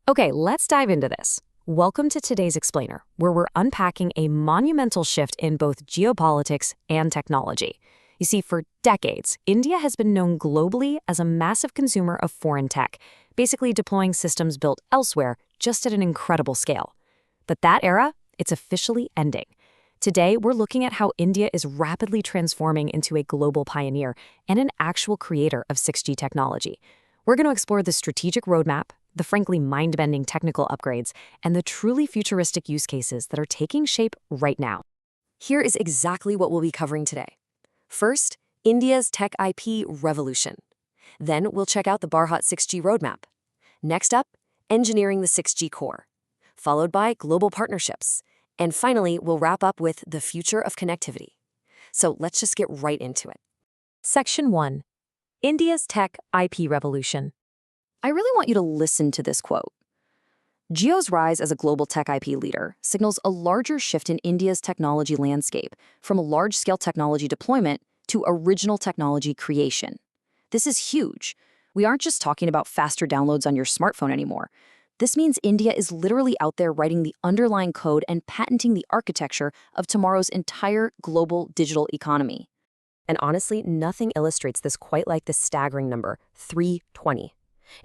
Okay, let's dive into this. Welcome to today's Explainer, where we're unpacking a monumental shift in both geopolitics and technology. You see, for decades, India has been known globally as a massive consumer of foreign tech, basically deploying systems built elsewhere just at an incredible scale. But that era, it's officially ending. Today, we're looking at how India is rapidly transforming into a global pioneer and an actual creator of 6G technology. We're going to explore the strategic roadmap, the frankly mind-bending technical upgrades, and the truly futuristic use cases that are taking shape right now. Here is exactly what we'll be covering today. First, India's tech IP revolution. Then we'll check out the Bharat 6G roadmap. Next up, engineering the 6G core, followed by global partnerships. And finally, we'll wrap up with the future of connectivity. So let's just get right into it. Section 1. India's tech IP revolution. I really want you to listen to this quote. Jio's rise as a global tech IP leader signals a larger shift in India's technology landscape, from a large-scale technology deployment to original technology creation. This is huge. We aren't just talking about faster downloads on your smartphone anymore. This means India is literally out there writing the underlying code and patenting the architecture of tomorrow's entire global digital economy. And honestly, nothing illustrates this quite like the staggering number, 320.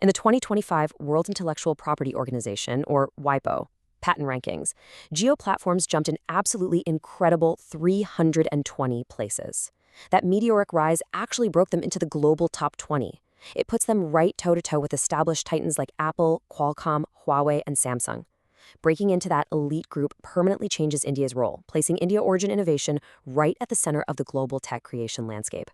In the 2025 World Intellectual Property Organization, or WIPO, patent rankings, Jio Platforms jumped an absolutely incredible 320 places. That meteoric rise actually broke them into the global top 20. It puts them right toe-to-toe with established titans like Apple, Qualcomm, Huawei, and Samsung. Breaking into that elite group permanently changes India's role, placing India-origin innovation right at the center of the global tech creation landscape.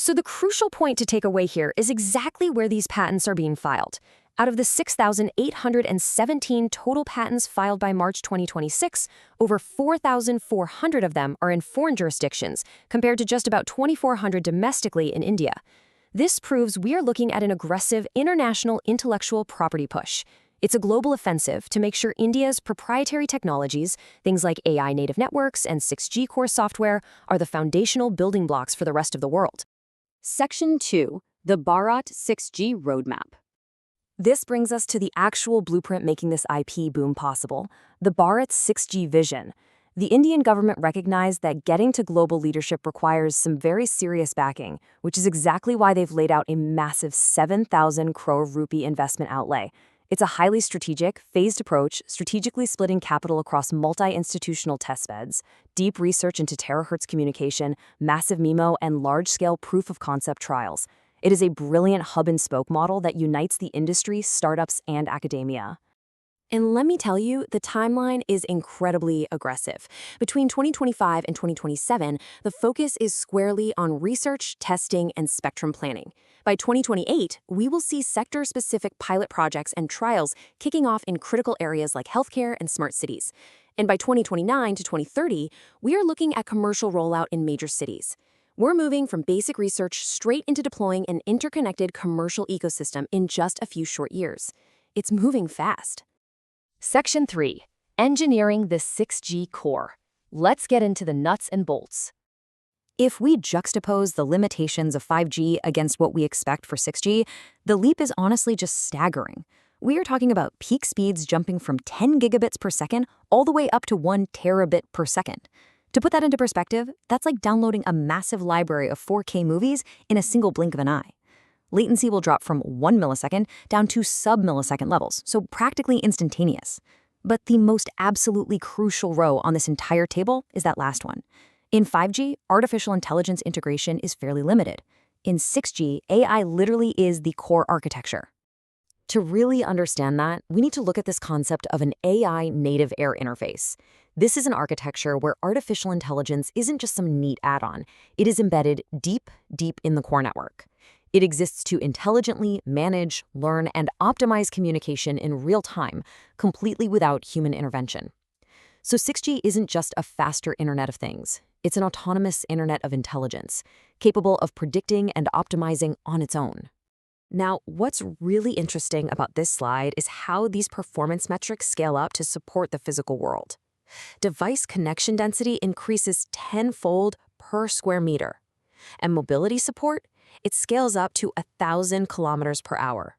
So the crucial point to take away here is exactly where these patents are being filed. Out of the 6,817 total patents filed by March 2026, over 4,400 of them are in foreign jurisdictions, compared to just about 2,400 domestically in India. This proves we are looking at an aggressive international intellectual property push. It's a global offensive to make sure India's proprietary technologies, things like AI native networks and 6G core software, are the foundational building blocks for the rest of the world. Section 2. The Bharat 6G roadmap. This brings us to the actual blueprint making this IP boom possible, the Bharat 6G vision. The Indian government recognized that getting to global leadership requires some very serious backing, which is exactly why they've laid out a massive 7,000 crore rupee investment outlay. It's a highly strategic, phased approach, strategically splitting capital across multi-institutional testbeds, deep research into terahertz communication, massive MIMO, and large-scale proof-of-concept trials. It is a brilliant hub-and-spoke model that unites the industry, startups, and academia. And let me tell you, the timeline is incredibly aggressive. Between 2025 and 2027, the focus is squarely on research, testing, and spectrum planning. By 2028, we will see sector-specific pilot projects and trials kicking off in critical areas like healthcare and smart cities. And by 2029 to 2030, we are looking at commercial rollout in major cities. We're moving from basic research straight into deploying an interconnected commercial ecosystem in just a few short years. It's moving fast. Section 3. Engineering the 6G core. Let's get into the nuts and bolts. If we juxtapose the limitations of 5G against what we expect for 6G, the leap is honestly just staggering. We are talking about peak speeds jumping from 10 gigabits per second all the way up to 1 terabit per second. To put that into perspective, that's like downloading a massive library of 4K movies in a single blink of an eye. Latency will drop from 1 millisecond down to sub-millisecond levels, so practically instantaneous. But the most absolutely crucial row on this entire table is that last one. In 5G, artificial intelligence integration is fairly limited. In 6G, AI literally is the core architecture. To really understand that, we need to look at this concept of an AI native air interface. This is an architecture where artificial intelligence isn't just some neat add-on. It is embedded deep in the core network. It exists to intelligently manage, learn, and optimize communication in real time, completely without human intervention. So 6G isn't just a faster Internet of Things. It's an autonomous Internet of Intelligence, capable of predicting and optimizing on its own. Now, what's really interesting about this slide is how these performance metrics scale up to support the physical world. Device connection density increases tenfold per square meter. And mobility support? It scales up to 1,000 kilometers per hour.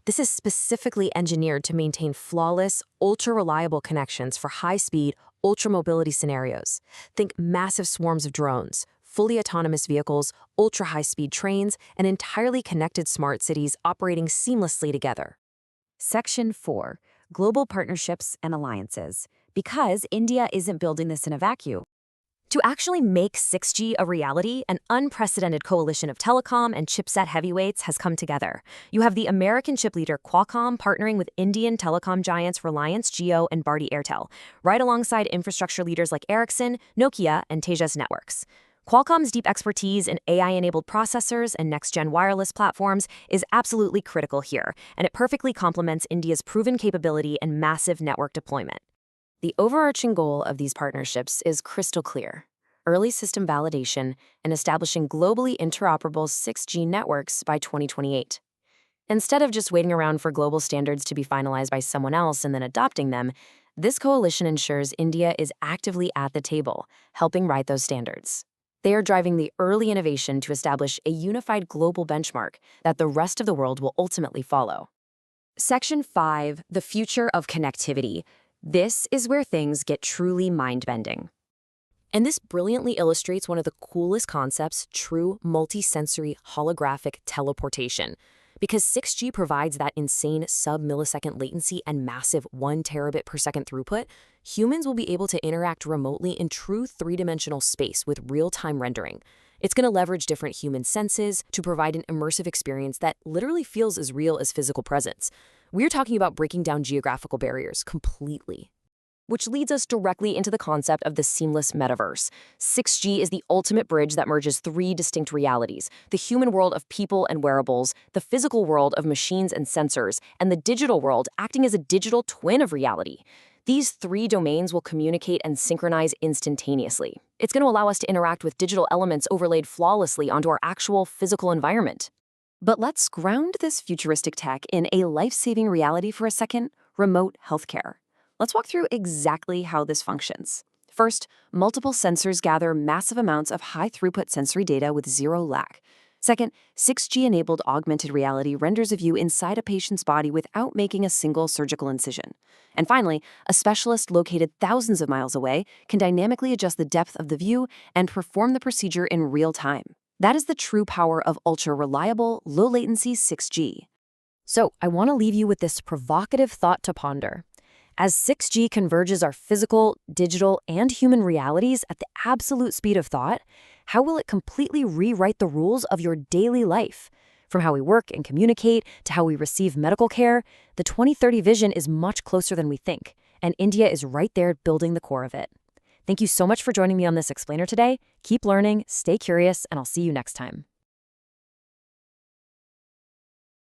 This is specifically engineered to maintain flawless, ultra-reliable connections for high-speed, ultra-mobility scenarios. Think massive swarms of drones, fully autonomous vehicles, ultra-high-speed trains, and entirely connected smart cities operating seamlessly together. Section 4. Global Partnerships and Alliances. Because India isn't building this in a vacuum. To actually make 6G a reality, an unprecedented coalition of telecom and chipset heavyweights has come together. You have the American chip leader Qualcomm partnering with Indian telecom giants Reliance Jio and Bharti Airtel, right alongside infrastructure leaders like Ericsson, Nokia, and Tejas Networks. Qualcomm's deep expertise in AI-enabled processors and next-gen wireless platforms is absolutely critical here, and it perfectly complements India's proven capability and massive network deployment. The overarching goal of these partnerships is crystal clear: early system validation and establishing globally interoperable 6G networks by 2028. Instead of just waiting around for global standards to be finalized by someone else and then adopting them, this coalition ensures India is actively at the table, helping write those standards. They are driving the early innovation to establish a unified global benchmark that the rest of the world will ultimately follow. Section 5. The Future of Connectivity. This is where things get truly mind-bending. And this brilliantly illustrates one of the coolest concepts: true multi-sensory holographic teleportation. Because 6G provides that insane sub-millisecond latency and massive 1 terabit per second throughput, humans will be able to interact remotely in true three-dimensional space with real-time rendering. It's going to leverage different human senses to provide an immersive experience that literally feels as real as physical presence. We're talking about breaking down geographical barriers completely. Which leads us directly into the concept of the seamless metaverse. 6G is the ultimate bridge that merges three distinct realities: the human world of people and wearables, the physical world of machines and sensors, and the digital world acting as a digital twin of reality. These three domains will communicate and synchronize instantaneously. It's going to allow us to interact with digital elements overlaid flawlessly onto our actual physical environment. But let's ground this futuristic tech in a life-saving reality for a second: remote healthcare. Let's walk through exactly how this functions. First, multiple sensors gather massive amounts of high-throughput sensory data with zero lag. Second, 6G-enabled augmented reality renders a view inside a patient's body without making a single surgical incision. And finally, a specialist located thousands of miles away can dynamically adjust the depth of the view and perform the procedure in real time. That is the true power of ultra-reliable, low-latency 6G. So, I want to leave you with this provocative thought to ponder. As 6G converges our physical, digital, and human realities at the absolute speed of thought, how will it completely rewrite the rules of your daily life? From how we work and communicate to how we receive medical care, the 2030 vision is much closer than we think, and India is right there building the core of it. Thank you so much for joining me on this explainer today. Keep learning, stay curious, and I'll see you next time.